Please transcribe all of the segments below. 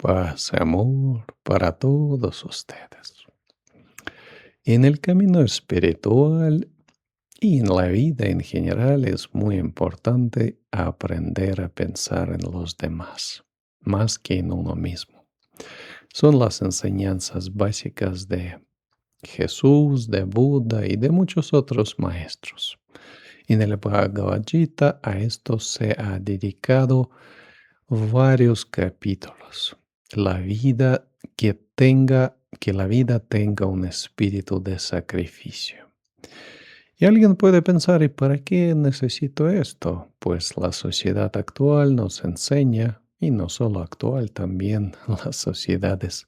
paz y amor para todos ustedes. En el camino espiritual y en la vida en general es muy importante aprender a pensar en los demás, más que en uno mismo. Son las enseñanzas básicas de Jesús, de Buda y de muchos otros maestros. En el Bhagavad Gita a esto se ha dedicado varios capítulos. La vida que la vida tenga un espíritu de sacrificio. Y alguien puede pensar, ¿y para qué necesito esto? Pues la sociedad actual nos enseña, y no solo actual, también las sociedades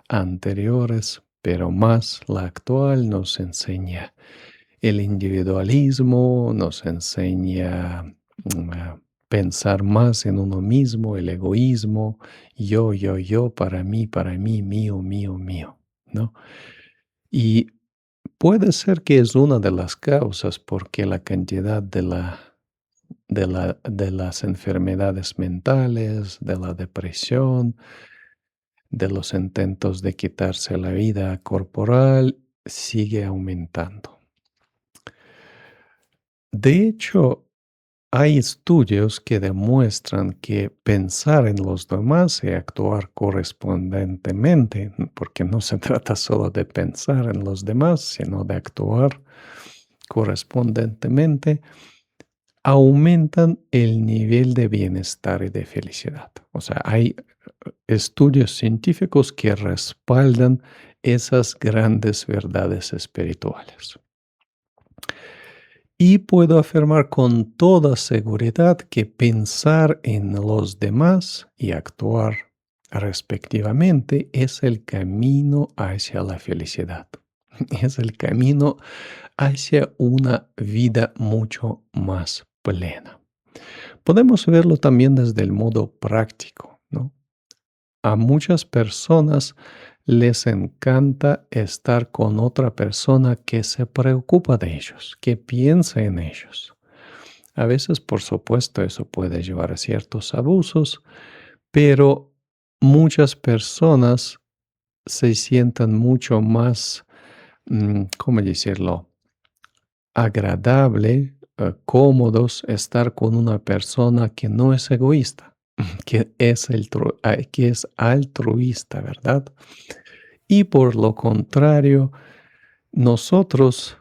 anteriores, pero más la actual nos enseña el individualismo, nos enseña a pensar más en uno mismo, el egoísmo, yo, para mí, mío, mío, mío, ¿no? Y puede ser que es una de las causas porque la cantidad de las enfermedades mentales, de la depresión, de los intentos de quitarse la vida corporal, sigue aumentando. De hecho, hay estudios que demuestran que pensar en los demás y actuar correspondentemente, porque no se trata solo de pensar en los demás, sino de actuar correspondentemente, aumentan el nivel de bienestar y de felicidad. O sea, hay estudios científicos que respaldan esas grandes verdades espirituales. Y puedo afirmar con toda seguridad que pensar en los demás y actuar respectivamente es el camino hacia la felicidad. Es el camino hacia una vida mucho más plena. Podemos verlo también desde el modo práctico, ¿no? A muchas personas les encanta estar con otra persona que se preocupa de ellos, que piensa en ellos. A veces, por supuesto, eso puede llevar a ciertos abusos, pero muchas personas se sientan mucho más, ¿cómo decirlo? Agradable, cómodos estar con una persona que no es egoísta, que es altruista, ¿verdad? Y por lo contrario, nosotros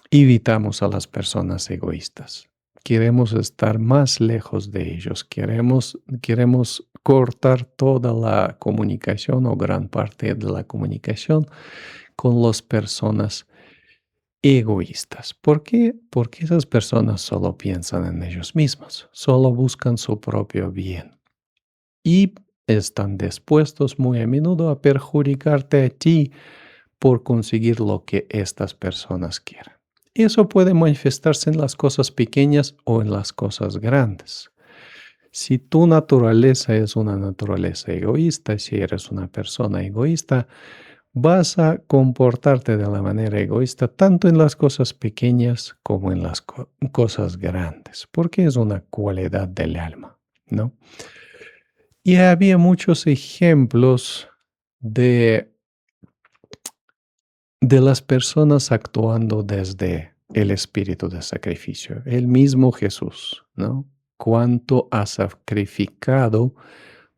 evitamos a las personas egoístas. Queremos estar más lejos de ellos, queremos cortar toda la comunicación o gran parte de la comunicación con las personas egoístas. ¿Por qué? Porque esas personas solo piensan en ellos mismos, solo buscan su propio bien y están dispuestos muy a menudo a perjudicarte a ti por conseguir lo que estas personas quieren. Eso puede manifestarse en las cosas pequeñas o en las cosas grandes. Si tu naturaleza es una naturaleza egoísta, si eres una persona egoísta, vas a comportarte de la manera egoísta tanto en las cosas pequeñas como en las cosas grandes, porque es una cualidad del alma, ¿no? Y había muchos ejemplos de las personas actuando desde el espíritu de sacrificio. El mismo Jesús, ¿no? Cuánto ha sacrificado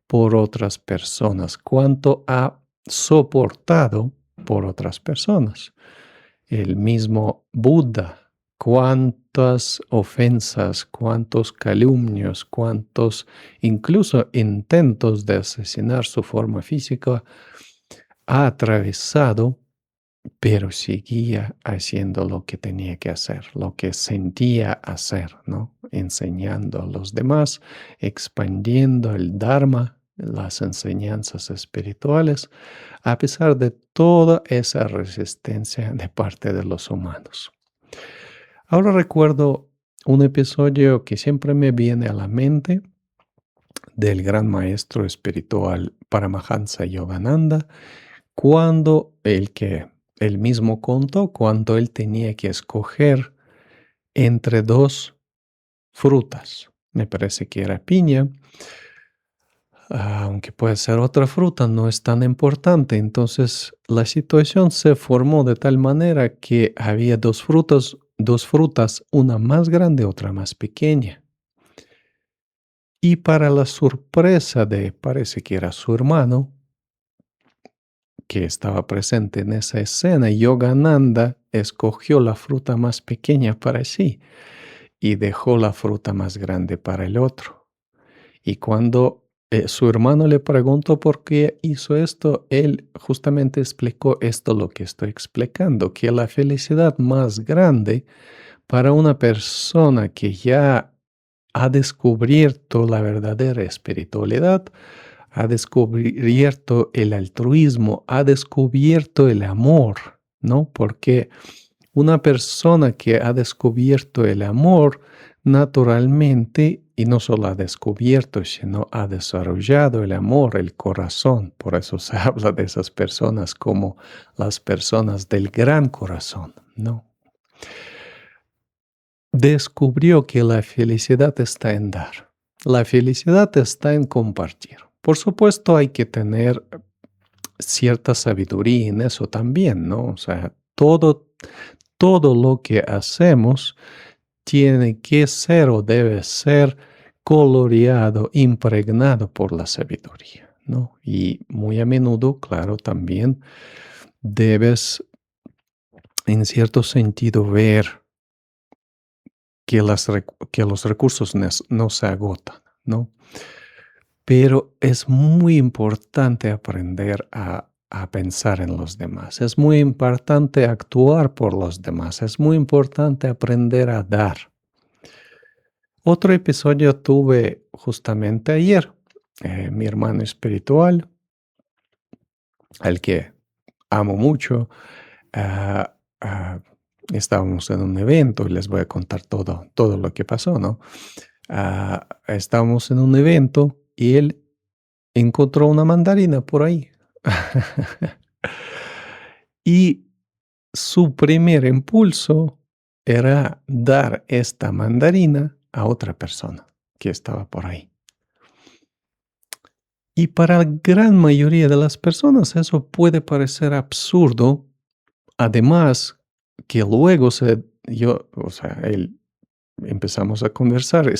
por otras personas, cuánto ha soportado por otras personas. El mismo Buda, cuántas ofensas, cuántos calumnios, cuántos incluso intentos de asesinar su forma física ha atravesado, pero seguía haciendo lo que tenía que hacer, lo que sentía hacer, ¿no? Enseñando a los demás, expandiendo el Dharma, las enseñanzas espirituales, a pesar de toda esa resistencia de parte de los humanos. Ahora recuerdo un episodio que siempre me viene a la mente del gran maestro espiritual Paramahansa Yogananda, cuando él mismo contó cuando él tenía que escoger entre dos frutas. Me parece que era piña. aunque puede ser otra fruta, no es tan importante. Entonces, la situación se formó de tal manera que había dos frutas, una más grande, otra más pequeña. Y para la sorpresa de, parece que era su hermano, que estaba presente en esa escena, Yogananda escogió la fruta más pequeña para sí y dejó la fruta más grande para el otro. Y cuando su hermano le preguntó por qué hizo esto, él justamente explicó esto lo que estoy explicando, que la felicidad más grande para una persona que ya ha descubierto la verdadera espiritualidad, ha descubierto el altruismo, ha descubierto el amor, ¿no? Porque una persona que ha descubierto el amor, naturalmente, y no solo ha descubierto, sino ha desarrollado el amor, el corazón. Por eso se habla de esas personas como las personas del gran corazón, ¿no? Descubrió que la felicidad está en dar. La felicidad está en compartir. Por supuesto, hay que tener cierta sabiduría en eso también, ¿no? O sea, todo lo que hacemos tiene que ser o debe ser coloreado, impregnado por la sabiduría, ¿no? Y muy a menudo, claro, también debes, en cierto sentido, ver que los recursos no se agotan, ¿no? Pero es muy importante aprender a pensar en los demás. Es muy importante actuar por los demás. Es muy importante aprender a dar. Otro episodio tuve justamente ayer. Mi hermano espiritual, al que amo mucho, ah, ah, estábamos en un evento y les voy a contar todo lo que pasó, ¿no? Estábamos en un evento y él encontró una mandarina por ahí. Y su primer impulso era dar esta mandarina a otra persona que estaba por ahí. Y para la gran mayoría de las personas eso puede parecer absurdo. Además, que luego él empezamos a conversar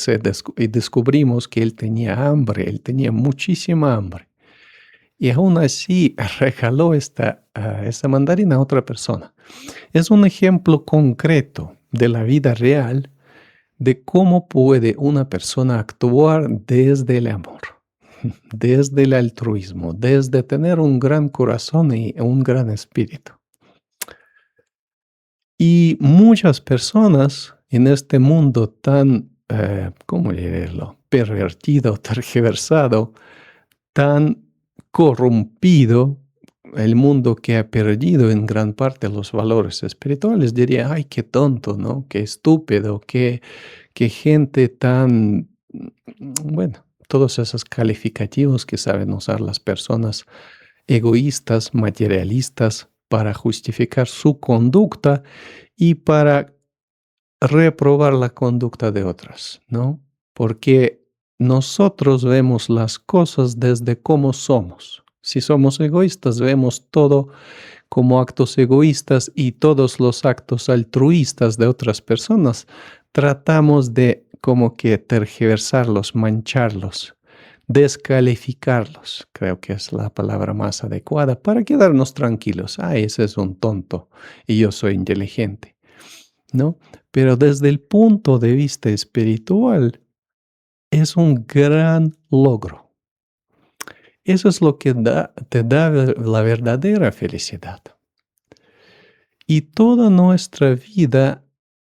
y descubrimos que él tenía hambre, él tenía muchísima hambre. Y aún así regaló esta mandarina a otra persona. Es un ejemplo concreto de la vida real de cómo puede una persona actuar desde el amor, desde el altruismo, desde tener un gran corazón y un gran espíritu. Y muchas personas en este mundo tan, ¿cómo decirlo? Pervertido, tergiversado, tan corrompido, el mundo que ha perdido en gran parte los valores espirituales, diría, ay, qué tonto, ¿no? Qué estúpido, qué gente tan, bueno, todos esos calificativos que saben usar las personas egoístas, materialistas, para justificar su conducta y para reprobar la conducta de otras, ¿no? Porque nosotros vemos las cosas desde cómo somos. Si somos egoístas, vemos todo como actos egoístas y todos los actos altruistas de otras personas tratamos de como que tergiversarlos, mancharlos, descalificarlos, creo que es la palabra más adecuada, para quedarnos tranquilos. Ah, ese es un tonto y yo soy inteligente, ¿no? Pero desde el punto de vista espiritual, es un gran logro. Eso es lo que te da la verdadera felicidad. Y toda nuestra vida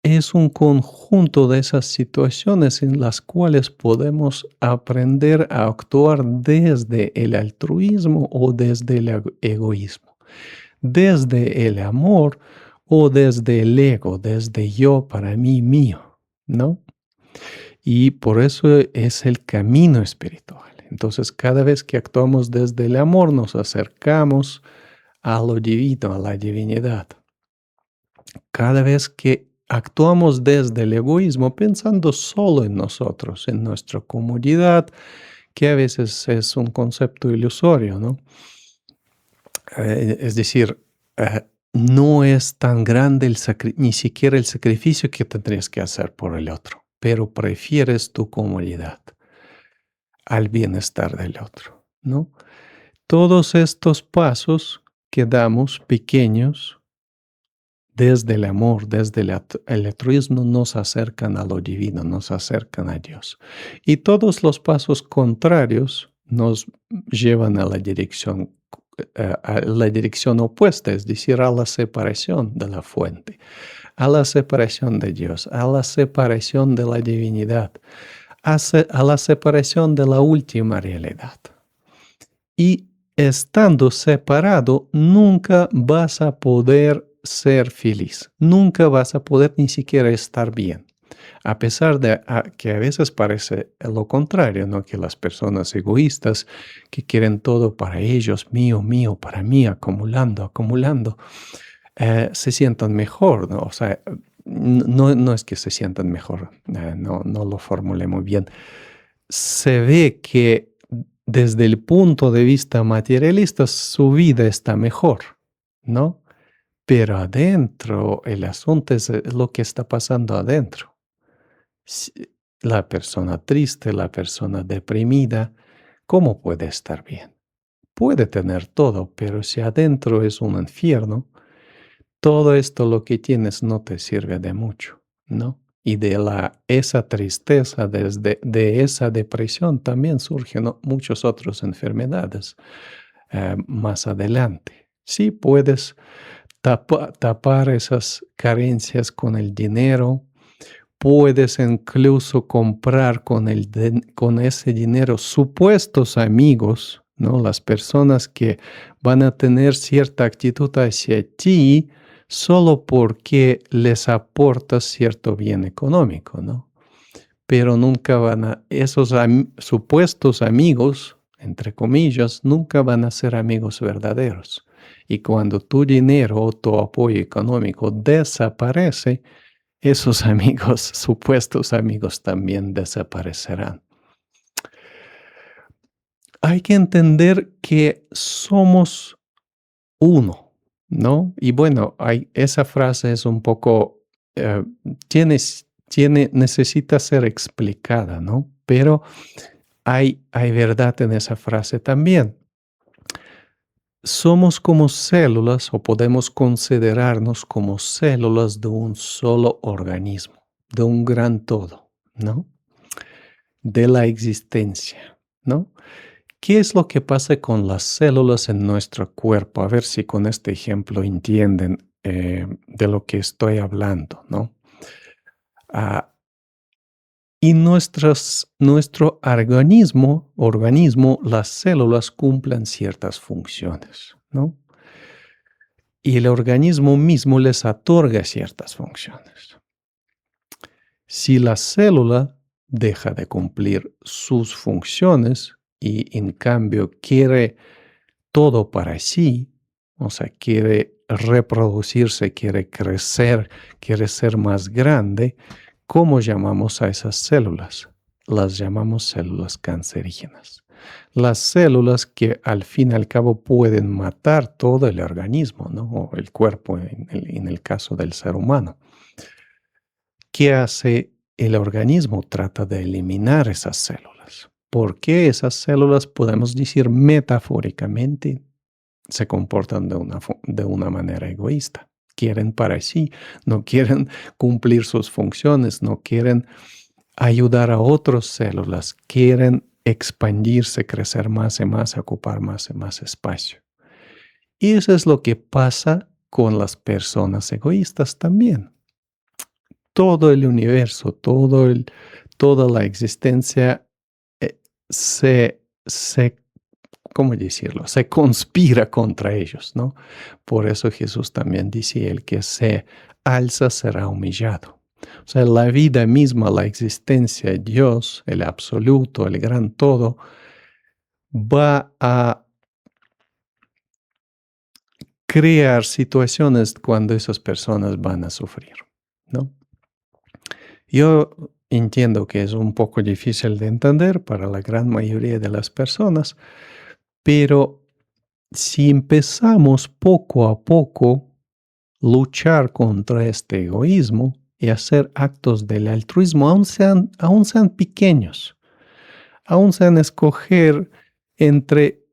es un conjunto de esas situaciones en las cuales podemos aprender a actuar desde el altruismo o desde el egoísmo, desde el amor o desde el ego, desde yo para mí mío, ¿no? Y por eso es el camino espiritual. Entonces, cada vez que actuamos desde el amor, nos acercamos a lo divino, a la divinidad. Cada vez que actuamos desde el egoísmo, pensando solo en nosotros, en nuestra comodidad, que a veces es un concepto ilusorio, ¿no? Es decir, no es tan grande ni siquiera el sacrificio que tendrías que hacer por el otro, pero prefieres tu comodidad al bienestar del otro, ¿no? Todos estos pasos que damos pequeños desde el amor, desde el altruismo, nos acercan a lo divino, nos acercan a Dios. Y todos los pasos contrarios nos llevan a la dirección opuesta, es decir, a la separación de la fuente, a la separación de Dios, a la separación de la divinidad, a la separación de la última realidad. Y estando separado, nunca vas a poder ser feliz, nunca vas a poder ni siquiera estar bien. A pesar de que a veces parece lo contrario, ¿no? Que las personas egoístas que quieren todo para ellos, mío, mío, para mí, acumulando, acumulando, se sientan mejor, ¿no? O sea, no es que se sientan mejor, no lo formulé muy bien. Se ve que desde el punto de vista materialista su vida está mejor, ¿no? Pero adentro, el asunto es lo que está pasando adentro. La persona triste, la persona deprimida, ¿cómo puede estar bien? Puede tener todo, pero si adentro es un infierno, todo esto lo que tienes no te sirve de mucho, ¿no? Y esa tristeza, de esa depresión también surgen muchas otras enfermedades más adelante. Sí, puedes tapar esas carencias con el dinero, puedes incluso comprar con ese dinero supuestos amigos, ¿no? Las personas que van a tener cierta actitud hacia ti solo porque les aportas cierto bien económico, ¿no? Pero nunca esos supuestos amigos, entre comillas, nunca van a ser amigos verdaderos. Y cuando tu dinero o tu apoyo económico desaparece, esos amigos, supuestos amigos, también desaparecerán. Hay que entender que somos uno, ¿no? Y bueno, esa frase es un poco, eh, necesita ser explicada, ¿no? Pero hay verdad en esa frase también. Somos como células o podemos considerarnos como células de un solo organismo, de un gran todo, ¿no? De la existencia, ¿no? ¿Qué es lo que pasa con las células en nuestro cuerpo? A ver si con este ejemplo entienden de lo que estoy hablando, ¿no? Ah, y nuestro organismo, las células cumplen ciertas funciones, ¿no? Y el organismo mismo les otorga ciertas funciones. Si la célula deja de cumplir sus funciones y en cambio quiere todo para sí, o sea, quiere reproducirse, quiere crecer, quiere ser más grande, ¿cómo llamamos a esas células? Las llamamos células cancerígenas. Las células que al fin y al cabo pueden matar todo el organismo, ¿no? O el cuerpo en el caso del ser humano. ¿Qué hace el organismo? Trata de eliminar esas células. ¿Por qué esas células, podemos decir metafóricamente, se comportan de una manera egoísta? Quieren para sí, no quieren cumplir sus funciones, no quieren ayudar a otras células, quieren expandirse, crecer más y más, ocupar más y más espacio. Y eso es lo que pasa con las personas egoístas también. Todo el universo, toda la existencia eh, se ¿cómo decirlo? Se conspira contra ellos, ¿no? Por eso Jesús también dice, el que se alza será humillado. O sea, la vida misma, la existencia, Dios, el absoluto, el gran todo, va a crear situaciones cuando esas personas van a sufrir, ¿no? Yo entiendo que es un poco difícil de entender para la gran mayoría de las personas, pero si empezamos poco a poco luchar contra este egoísmo y hacer actos del altruismo, aun sean pequeños, aun sean escoger entre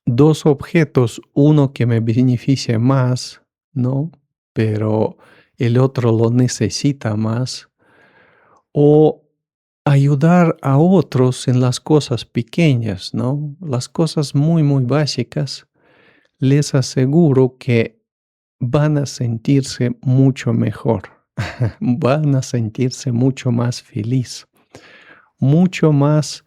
dos objetos, uno que me beneficie más, ¿no? Pero el otro lo necesita más, o ayudar a otros en las cosas pequeñas, ¿no? Las cosas muy, muy básicas, les aseguro que van a sentirse mucho mejor, van a sentirse mucho más feliz, mucho más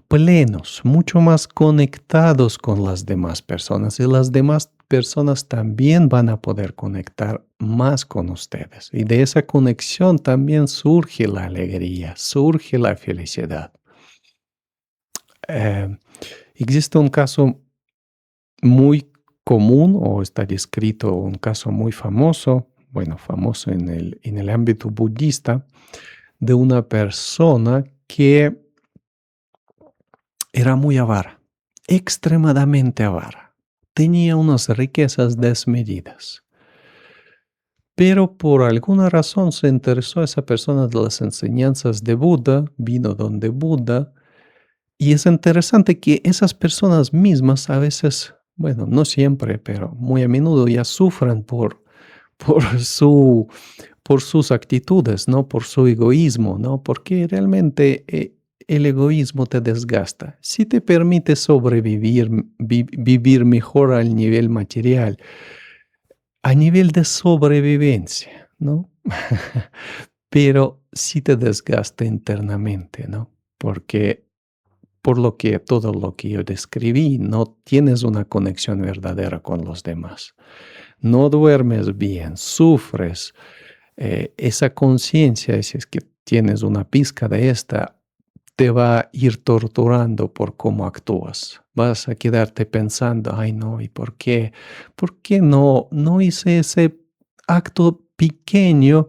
plenos, mucho más conectados con las demás personas y las demás personas también van a poder conectar más con ustedes. Y de esa conexión también surge la alegría, surge la felicidad. Eh, Existe un caso muy común o está descrito un caso muy famoso, bueno, famoso en el ámbito budista, de una persona que era muy avara, extremadamente avara. Tenía unas riquezas desmedidas. Pero por alguna razón se interesó esa persona de las enseñanzas de Buda, vino donde Buda, y es interesante que esas personas mismas a veces, bueno, no siempre, pero muy a menudo ya sufren por su por sus actitudes, ¿no? Por su egoísmo, ¿no? Porque realmente el egoísmo te desgasta. Si te permite sobrevivir, vivir mejor al nivel material, a nivel de sobrevivencia, ¿no? Pero sí te desgasta internamente, ¿no? Porque por lo que todo lo que yo describí, no tienes una conexión verdadera con los demás. No duermes bien, sufres, esa conciencia, si es que tienes una pizca de esta, te va a ir torturando por cómo actúas. Vas a quedarte pensando, ay no, ¿y por qué? ¿Por qué no hice ese acto pequeño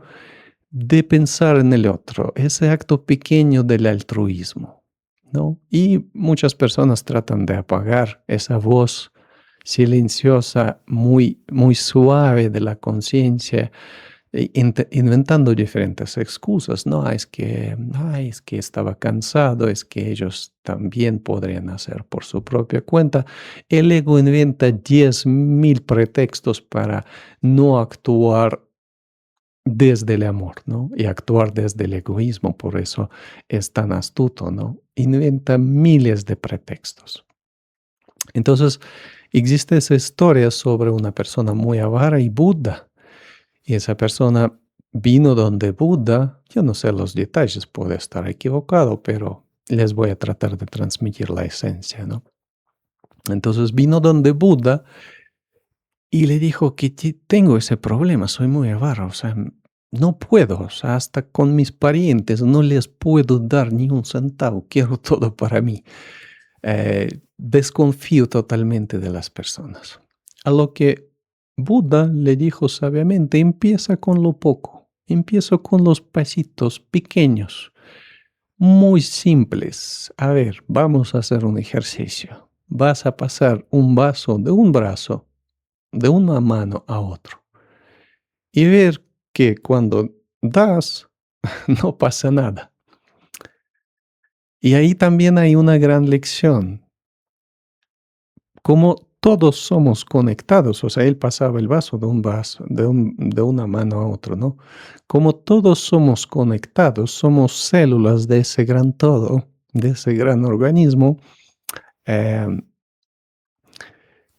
de pensar en el otro, ese acto pequeño del altruismo, ¿no? Y muchas personas tratan de apagar esa voz silenciosa, muy, muy suave de la conciencia, inventando diferentes excusas, ¿no? Ay, es que estaba cansado, es que ellos también podrían hacer por su propia cuenta. El ego inventa 10.000 pretextos para no actuar desde el amor, ¿no? Y actuar desde el egoísmo, por eso es tan astuto, ¿no? Inventa miles de pretextos. Entonces, existe esa historia sobre una persona muy avara y Buda. Y esa persona vino donde Buda, yo no sé los detalles, puede estar equivocado, pero les voy a tratar de transmitir la esencia, ¿no? Entonces vino donde Buda y le dijo que tengo ese problema, soy muy avaro, o sea, no puedo, o sea, hasta con mis parientes no les puedo dar ni un centavo, quiero todo para mí. Desconfío totalmente de las personas. A lo que Buda le dijo sabiamente, empieza con lo poco, empieza con los pasitos pequeños, muy simples. A ver, vamos a hacer un ejercicio. Vas a pasar un vaso de un brazo, de una mano a otro, y ver que cuando das, no pasa nada. Y ahí también hay una gran lección. Como todos somos conectados, o sea, él pasaba el vaso, de una mano a otro, ¿no? Como todos somos conectados, somos células de ese gran todo, de ese gran organismo, em,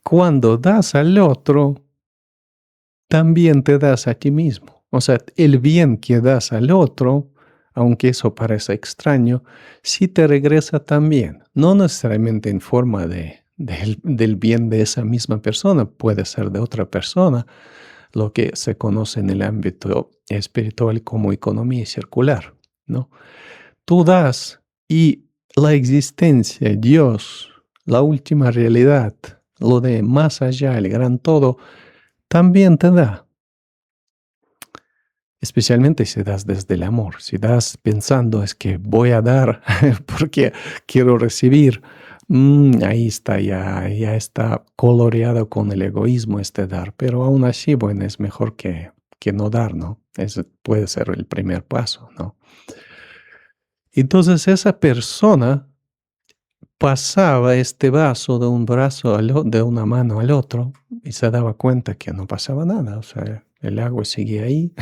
cuando das al otro, también te das a ti mismo. O sea, el bien que das al otro, aunque eso parezca extraño, sí te regresa también. No necesariamente en forma del bien de esa misma persona, puede ser de otra persona, lo que se conoce en el ámbito espiritual como economía circular, ¿no? Tú das y la existencia, Dios, la última realidad, lo de más allá, el gran todo, también te da. especialmente si das desde el amor. Si das pensando es que voy a dar porque quiero recibir, ahí está, ya está coloreado con el egoísmo este dar. Pero aún así, bueno, es mejor que no dar, ¿no? Ese puede ser el primer paso, ¿no? Entonces esa persona pasaba este vaso de un brazo de una mano al otro y se daba cuenta que no pasaba nada, o sea, el agua seguía ahí.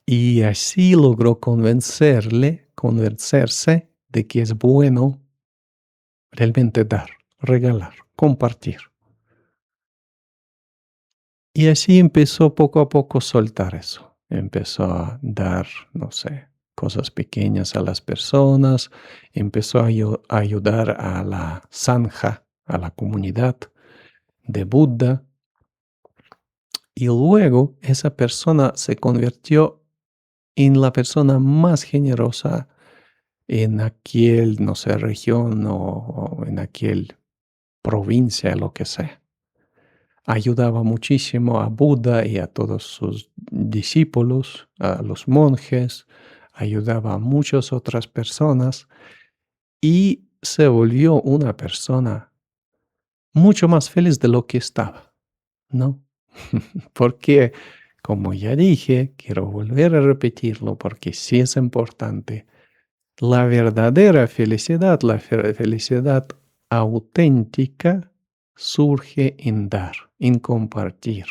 Y así logró convencerse de que es bueno realmente dar, regalar, compartir. Y así empezó poco a poco a soltar eso. Empezó a dar, no sé, cosas pequeñas a las personas, empezó a ayudar a la sanja, a la comunidad de Buda, y luego esa persona se convirtió en la persona más generosa en aquel, no sé, región o en aquel provincia, lo que sea. Ayudaba muchísimo a Buda y a todos sus discípulos, a los monjes, ayudaba a muchas otras personas y se volvió una persona mucho más feliz de lo que estaba, ¿no? Porque, como ya dije, quiero volver a repetirlo porque sí es importante. La verdadera felicidad, la felicidad auténtica, surge en dar, en compartir.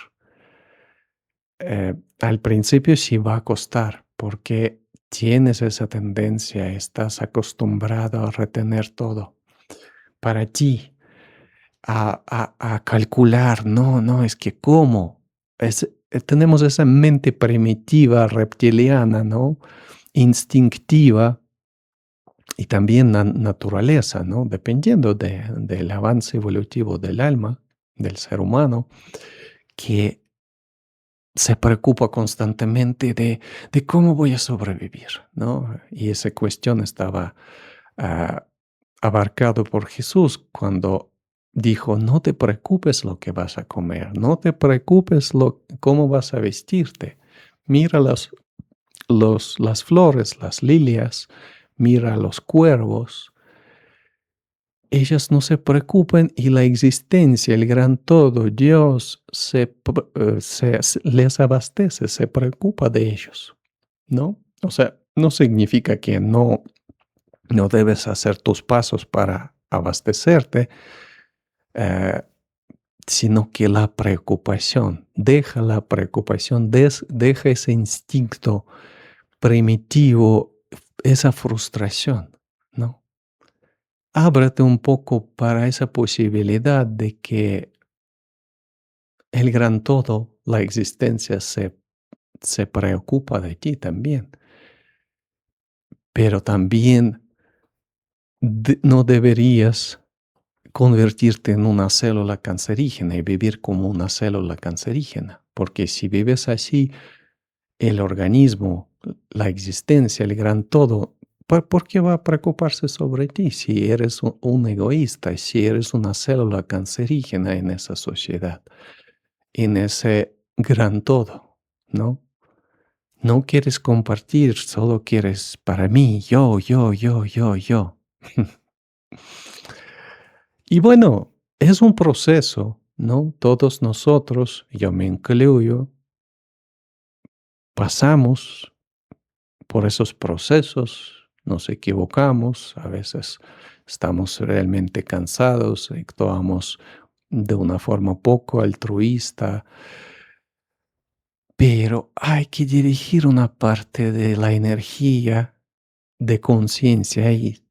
Al principio sí va a costar porque tienes esa tendencia, estás acostumbrado a retener todo para ti, a calcular, no, no, es que cómo. Tenemos esa mente primitiva, reptiliana, ¿no? Instintiva y también naturaleza, ¿no? Dependiendo del avance evolutivo del alma, del ser humano, que se preocupa constantemente de cómo voy a sobrevivir, ¿no? Y esa cuestión estaba ah, abarcado por Jesús cuando dijo, no te preocupes lo que vas a comer, no te preocupes cómo vas a vestirte. Mira las flores, las lilias, mira los cuervos. Ellas no se preocupan y la existencia, el gran todo, Dios les abastece, se preocupa de ellos, ¿no? O sea, no significa que no debes hacer tus pasos para abastecerte, eh, sino que deja la preocupación, deja ese instinto primitivo, esa frustración, ¿no? Ábrate un poco para esa posibilidad de que el gran todo, la existencia, se preocupa de ti también. Pero también no deberías convertirte en una célula cancerígena y vivir como una célula cancerígena, porque si vives así, el organismo, la existencia, el gran todo, ¿por qué va a preocuparse sobre ti si eres un egoísta, si eres una célula cancerígena en esa sociedad, en ese gran todo, ¿no? No quieres compartir, solo quieres para mí, yo. Y bueno, es un proceso, ¿no? Todos nosotros, yo me incluyo, pasamos por esos procesos, nos equivocamos, a veces estamos realmente cansados, actuamos de una forma poco altruista, pero hay que dirigir una parte de la energía de conciencia ahí,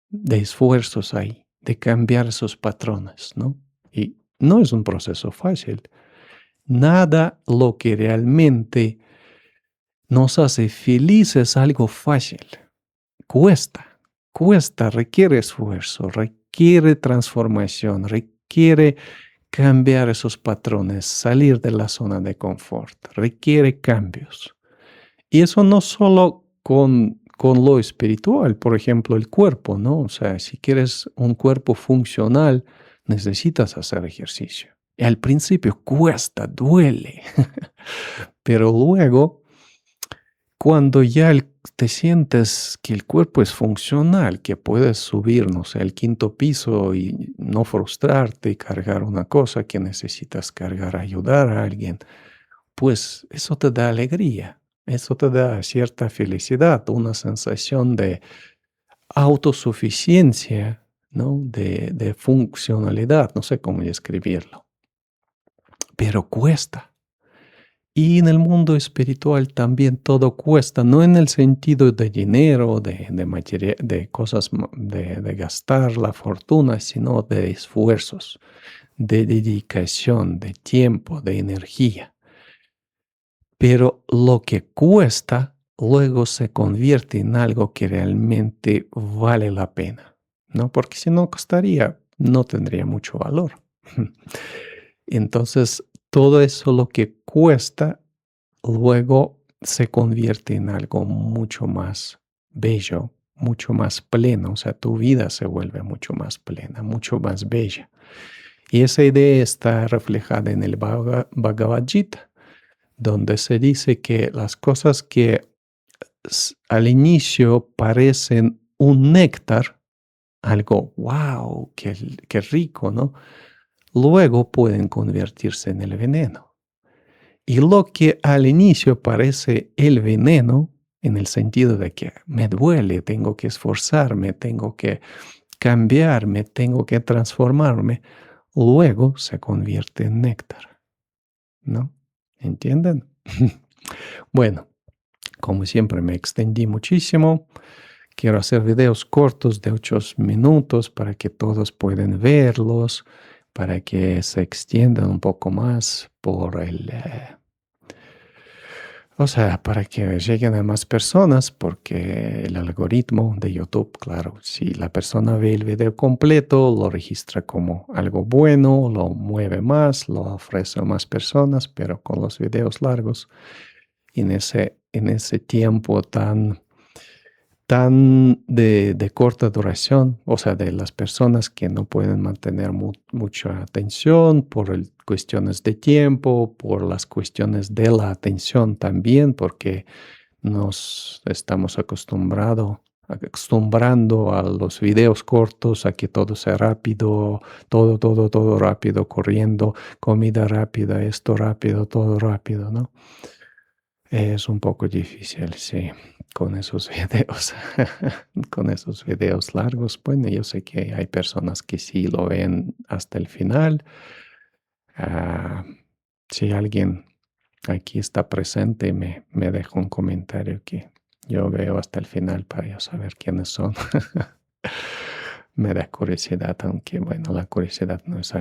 de esfuerzos ahí, de cambiar esos patrones, ¿no? Y no es un proceso fácil. Nada lo que realmente nos hace felices es algo fácil. Cuesta, requiere esfuerzo, requiere transformación, requiere cambiar esos patrones, salir de la zona de confort, requiere cambios. Y eso no solo con lo espiritual, por ejemplo, el cuerpo, ¿no? O sea, si quieres un cuerpo funcional, necesitas hacer ejercicio. Y al principio cuesta, duele, Pero luego, cuando ya te sientes que el cuerpo es funcional, que puedes subir, no sé, al quinto piso y no frustrarte y cargar una cosa que necesitas cargar, ayudar a alguien, pues eso te da alegría, eso te da cierta felicidad, una sensación de autosuficiencia, ¿no? De funcionalidad, no sé cómo describirlo, pero cuesta. Y en el mundo espiritual también todo cuesta, no en el sentido de dinero, de cosas, de gastar la fortuna, sino de esfuerzos, de dedicación, de tiempo, de energía. Pero lo que cuesta luego se convierte en algo que realmente vale la pena, ¿no? Porque si no costaría, no tendría mucho valor. Entonces, todo eso lo que cuesta luego se convierte en algo mucho más bello, mucho más pleno, o sea, tu vida se vuelve mucho más plena, mucho más bella. Y esa idea está reflejada en el Bhagavad Gita, donde se dice que las cosas que al inicio parecen un néctar, algo, wow, qué rico, ¿no? Luego pueden convertirse en el veneno. Y lo que al inicio parece el veneno, en el sentido de que me duele, tengo que esforzarme, tengo que cambiarme, tengo que transformarme, luego se convierte en néctar, ¿no? ¿Entienden? Bueno, como siempre me extendí muchísimo. Quiero hacer videos cortos de 8 minutos para que todos puedan verlos, para que se extiendan un poco más por o sea, para que lleguen a más personas, porque el algoritmo de YouTube, claro, si la persona ve el video completo, lo registra como algo bueno, lo mueve más, lo ofrece a más personas, pero con los videos largos, en ese tiempo tan de corta duración, o sea, de las personas que no pueden mantener mucha atención por cuestiones de tiempo, por las cuestiones de la atención también, porque nos estamos acostumbrando a los videos cortos, a que todo sea rápido, todo rápido, corriendo, comida rápida, esto rápido, todo rápido, ¿no? Es un poco difícil, sí, con esos videos, con esos videos largos. Bueno, yo sé que hay personas que sí lo ven hasta el final. Ah, si alguien aquí está presente, me deja un comentario que yo veo hasta el final para yo saber quiénes son. Me da curiosidad, aunque bueno, la curiosidad no es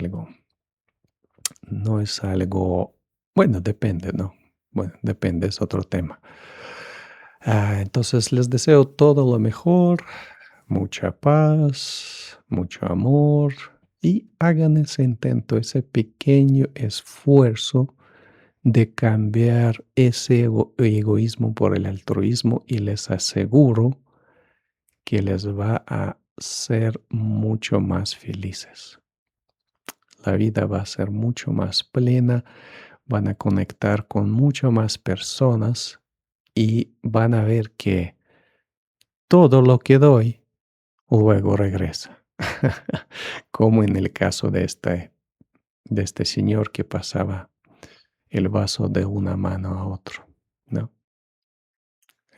algo, bueno, depende, ¿no? Bueno, depende, es otro tema. Entonces les deseo todo lo mejor, mucha paz, mucho amor y hagan ese intento, ese pequeño esfuerzo de cambiar ese egoísmo por el altruismo y les aseguro que les va a ser mucho más felices. La vida va a ser mucho más plena, van a conectar con mucho más personas y van a ver que todo lo que doy luego regresa. Como en el caso de este señor que pasaba el vaso de una mano a otro, ¿no?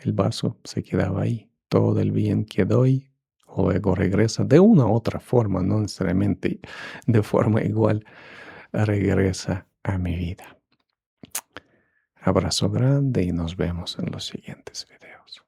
El vaso se quedaba ahí. Todo el bien que doy luego regresa de una u otra forma, no necesariamente de forma igual, regresa a mi vida. Abrazo grande y nos vemos en los siguientes videos.